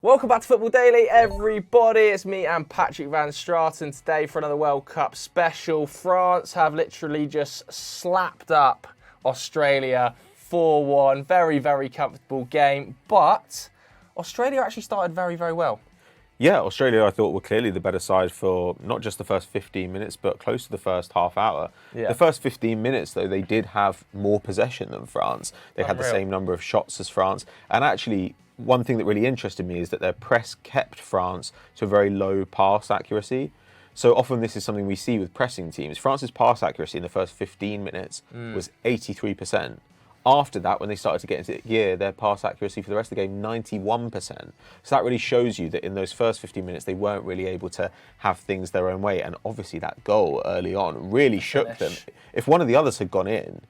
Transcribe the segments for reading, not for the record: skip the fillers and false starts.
Welcome back to Football Daily, everybody. It's me and Patrick Van Straten today for another World Cup special. France have literally just slapped up Australia 4-1. Very, very comfortable game. But Australia actually started very, very well. Yeah, Australia, I thought, were clearly the better side for not just the first 15 minutes, but close to the first half hour. Yeah. The first 15 minutes, though, they did have more possession than France. They had the same number of shots as France. And actually, one thing that really interested me is that their press kept France to a very low pass accuracy. So often this is something we see with pressing teams. France's pass accuracy in the first 15 minutes was 83%. After that, when they started to get into gear, their pass accuracy for the rest of the game, 91%. So that really shows you that in those first 15 minutes, they weren't really able to have things their own way. And obviously that goal early on really shook them. If one of the others had gone in,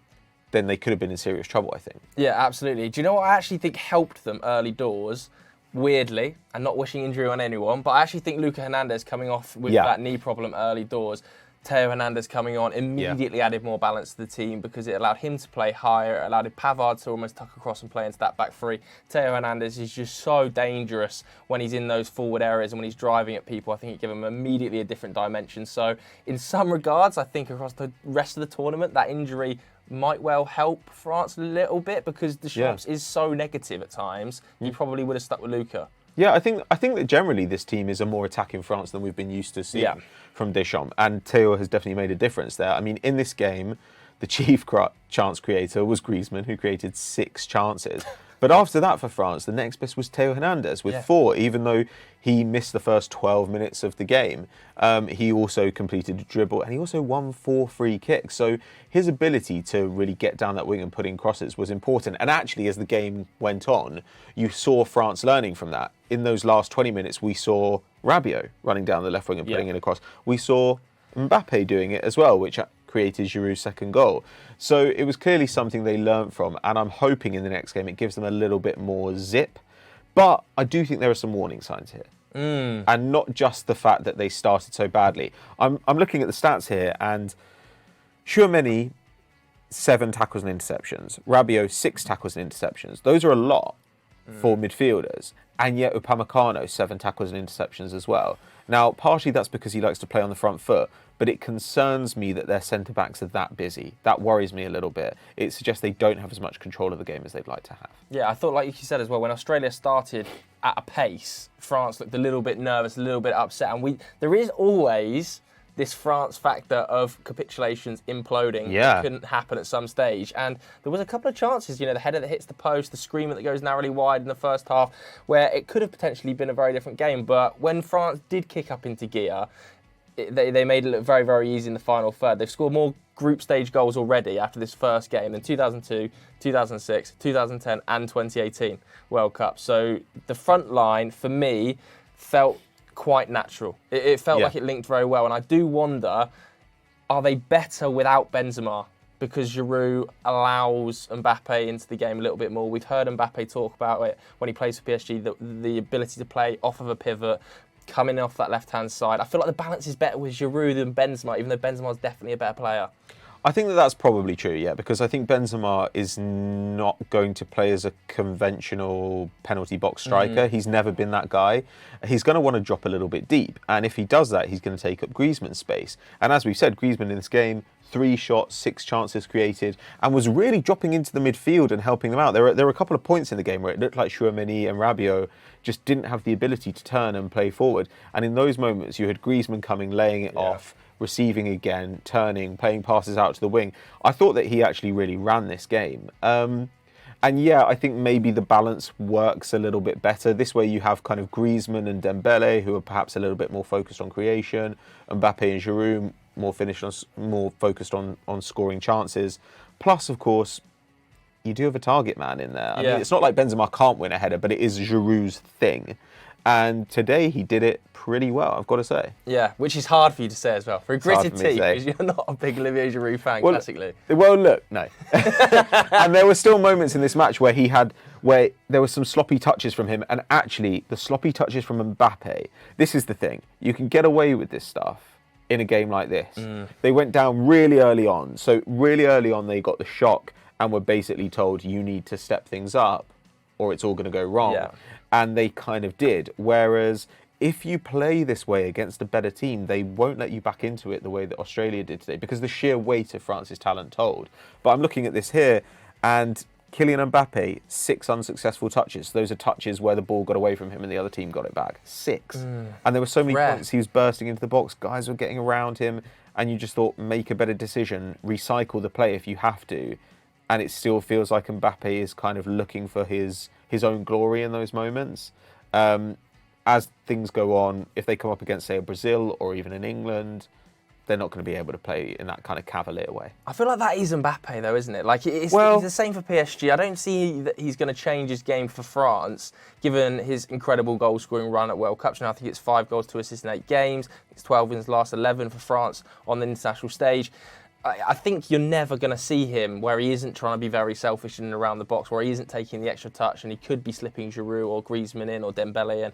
then they could have been in serious trouble, I think. Yeah, absolutely. Do you know what I actually think helped them early doors? Weirdly, and not wishing injury on anyone, but I actually think Luka Hernandez coming off with that knee problem early doors, Theo Hernandez coming on, immediately added more balance to the team because it allowed him to play higher, it allowed Pavard to almost tuck across and play into that back three. Theo Hernandez is just so dangerous when he's in those forward areas and when he's driving at people. I think it gave him immediately a different dimension. So in some regards, I think across the rest of the tournament, that injury might well help France a little bit because Deschamps is so negative at times. You probably would have stuck with Luka. Yeah, I think that generally this team is a more attacking France than we've been used to seeing from Deschamps. And Theo has definitely made a difference there. I mean, in this game, the chief chance creator was Griezmann, who created 6 chances. But after that for France, the next best was Theo Hernandez with 4, even though he missed the first 12 minutes of the game. He also completed a dribble and he also won 4 free kicks. So his ability to really get down that wing and put in crosses was important. And actually, as the game went on, you saw France learning from that. In those last 20 minutes, we saw Rabiot running down the left wing and putting in a cross. We saw Mbappe doing it as well, which created Giroud's second goal. So it was clearly something they learnt from, and I'm hoping in the next game it gives them a little bit more zip. But I do think there are some warning signs here. And not just the fact that they started so badly. I'm looking at the stats here, and Tchouaméni, 7 tackles and interceptions. Rabiot, 6 tackles and interceptions. Those are a lot for midfielders. And yet Upamecano, 7 tackles and interceptions as well. Now, partially that's because he likes to play on the front foot, but it concerns me that their centre-backs are that busy. That worries me a little bit. It suggests they don't have as much control of the game as they'd like to have. Yeah, I thought, like you said as well, when Australia started at a pace, France looked a little bit nervous, a little bit upset. And there is always this France factor of capitulations imploding that couldn't happen at some stage. And there was a couple of chances, the header that hits the post, the screamer that goes narrowly wide in the first half, where it could have potentially been a very different game. But when France did kick up into gear, they made it look very, very easy in the final third. They've scored more group stage goals already after this first game than 2002, 2006, 2010 and 2018 World Cup. So the front line, for me, felt quite natural. It felt like it linked very well. And I do wonder, are they better without Benzema? Because Giroud allows Mbappe into the game a little bit more. We've heard Mbappe talk about it when he plays for PSG, the ability to play off of a pivot, coming off that left-hand side. I feel like the balance is better with Giroud than Benzema, even though Benzema's definitely a better player. I think that's probably true, yeah, because I think Benzema is not going to play as a conventional penalty box striker. He's never been that guy. He's going to want to drop a little bit deep, and if he does that, he's going to take up Griezmann's space. And as we've said, Griezmann in this game, 3 shots, 6 chances created, and was really dropping into the midfield and helping them out. There were a couple of points in the game where it looked like Tchouaméni and Rabiot just didn't have the ability to turn and play forward. And in those moments, you had Griezmann coming, laying it off, receiving again, turning, playing passes out to the wing. I thought that he actually really ran this game. And yeah, I think maybe the balance works a little bit better. This way you have kind of Griezmann and Dembele, who are perhaps a little bit more focused on creation, Mbappe and Giroud more focused on scoring chances. Plus, of course, you do have a target man in there. I mean, it's not like Benzema can't win a header, but it is Giroud's thing. And today he did it pretty well, I've got to say. Yeah, which is hard for you to say as well. For a gritted team, because you're not a big Olivier Giroud fan, classically. Well, look, no. And there were still moments in this match where there were some sloppy touches from him, and actually the sloppy touches from Mbappe, this is the thing, you can get away with this stuff in a game like this. They went down really early on. So really early on they got the shock and were basically told you need to step things up or it's all going to go wrong. And they kind of did. Whereas if you play this way against a better team, they won't let you back into it the way that Australia did today, because the sheer weight of France's talent told. But I'm looking at this here, and Kylian Mbappe, 6 unsuccessful touches. Those are touches where the ball got away from him and the other team got it back. 6. And there were so many points he was bursting into the box, guys were getting around him, and you just thought, make a better decision, recycle the play if you have to. And it still feels like Mbappe is kind of looking for his own glory in those moments. As things go on, if they come up against, say, a Brazil or even in England, they're not going to be able to play in that kind of cavalier way. I feel like that is Mbappe, though, isn't it? Like, it's the same for PSG. I don't see that he's going to change his game for France, given his incredible goal-scoring run at World Cups. Now, I think it's 5 goals, 2 assists in 8 games. It's 12 in his last 11 for France on the international stage. I think you're never going to see him where he isn't trying to be very selfish in and around the box, where he isn't taking the extra touch, and he could be slipping Giroud or Griezmann in or Dembele in.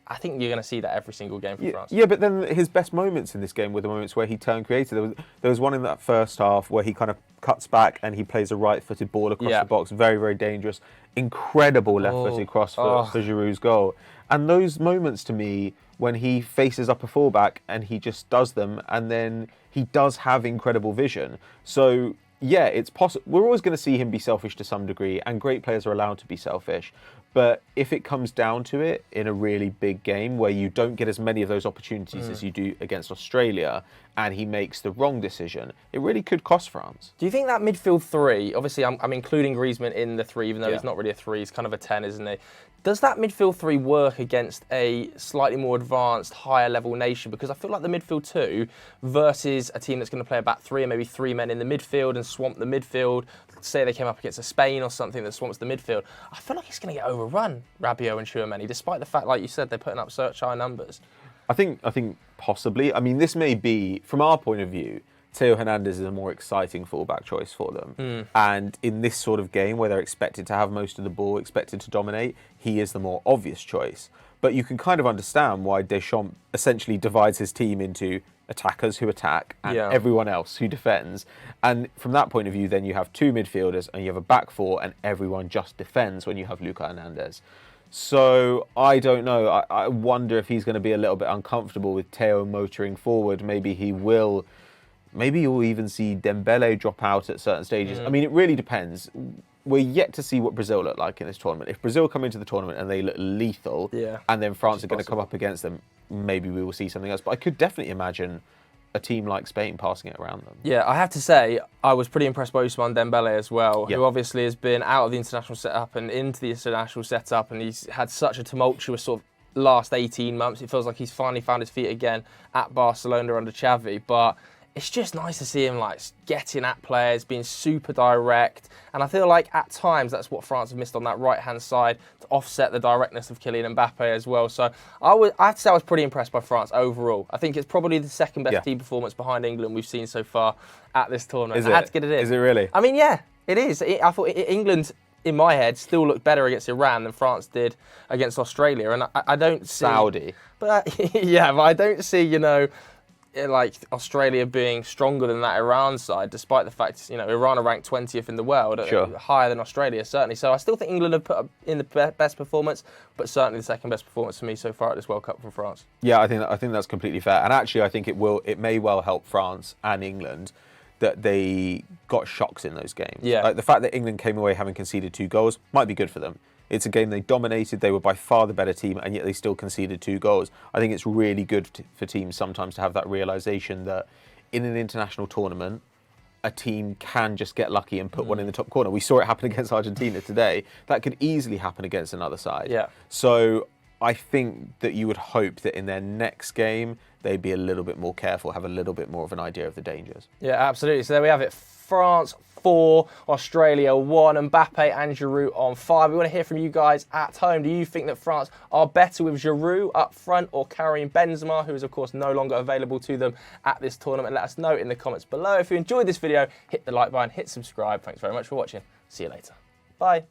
I think you're going to see that every single game for France. Yeah, but then his best moments in this game were the moments where he turned creative. There was one in that first half where he kind of cuts back and he plays a right-footed ball across the box. Very, very dangerous. Incredible left-footed cross for Giroud's goal. And those moments, to me, when he faces up a fullback and he just does them, and then he does have incredible vision. So, yeah, it's possible. We're always going to see him be selfish to some degree, and great players are allowed to be selfish. But if it comes down to it in a really big game where you don't get as many of those opportunities as you do against Australia, and he makes the wrong decision, it really could cost France. Do you think that midfield 3, obviously I'm including Griezmann in the 3, even though he's not really a 3, he's kind of a 10, isn't he? Does that midfield 3 work against a slightly more advanced, higher level nation? Because I feel like the midfield 2 versus a team that's going to play a back 3 and maybe 3 men in the midfield and swamp the midfield, say they came up against a Spain or something that swamps the midfield, I feel like it's going to get overrun, Rabiot and Tchouaméni, despite the fact, like you said, they're putting up such high numbers. I think possibly. I mean, this may be, from our point of view, Theo Hernandez is a more exciting fullback choice for them. And in this sort of game where they're expected to have most of the ball, expected to dominate, he is the more obvious choice. But you can kind of understand why Deschamps essentially divides his team into attackers who attack and everyone else who defends. And from that point of view, then you have 2 midfielders and you have a back 4 and everyone just defends when you have Lucas Hernandez. So I don't know. I wonder if he's going to be a little bit uncomfortable with Theo motoring forward. Maybe you'll even see Dembele drop out at certain stages. I mean, it really depends. We're yet to see what Brazil look like in this tournament. If Brazil come into the tournament and they look lethal, and then France are going to come up against them, maybe we will see something else. But I could definitely imagine a team like Spain passing it around them. Yeah, I have to say, I was pretty impressed by Ousmane Dembele as well, who obviously has been out of the international setup and into the international setup, and he's had such a tumultuous sort of last 18 months. It feels like he's finally found his feet again at Barcelona under Xavi, but it's just nice to see him like getting at players, being super direct. And I feel like at times that's what France have missed on that right-hand side to offset the directness of Kylian Mbappe as well. So I have to say I was pretty impressed by France overall. I think it's probably the second best team performance behind England we've seen so far at this tournament. I had to get it in. Is it really? I mean, yeah, it is. I thought England, in my head, still looked better against Iran than France did against Australia. And I don't see... Saudi. But yeah, but I don't see, like Australia being stronger than that Iran side, despite the fact, Iran are ranked 20th in the world, higher than Australia, certainly. So I still think England have put up in the best performance, but certainly the second best performance for me so far at this World Cup from France. Yeah, I think that's completely fair. And actually, I think it may well help France and England that they got shocks in those games. Yeah. Like the fact that England came away having conceded 2 goals might be good for them. It's a game they dominated, they were by far the better team, and yet they still conceded 2 goals. I think it's really good for teams sometimes to have that realisation that in an international tournament, a team can just get lucky and put one in the top corner. We saw it happen against Argentina today. That could easily happen against another side. Yeah. So I think that you would hope that in their next game, they'd be a little bit more careful, have a little bit more of an idea of the dangers. Yeah, absolutely. So there we have it. France 4, Australia 1, Mbappe and Giroud on 5. We want to hear from you guys at home. Do you think that France are better with Giroud up front or Karim Benzema, who is of course no longer available to them at this tournament? Let us know in the comments below. If you enjoyed this video, hit the like button, hit subscribe. Thanks very much for watching. See you later. Bye.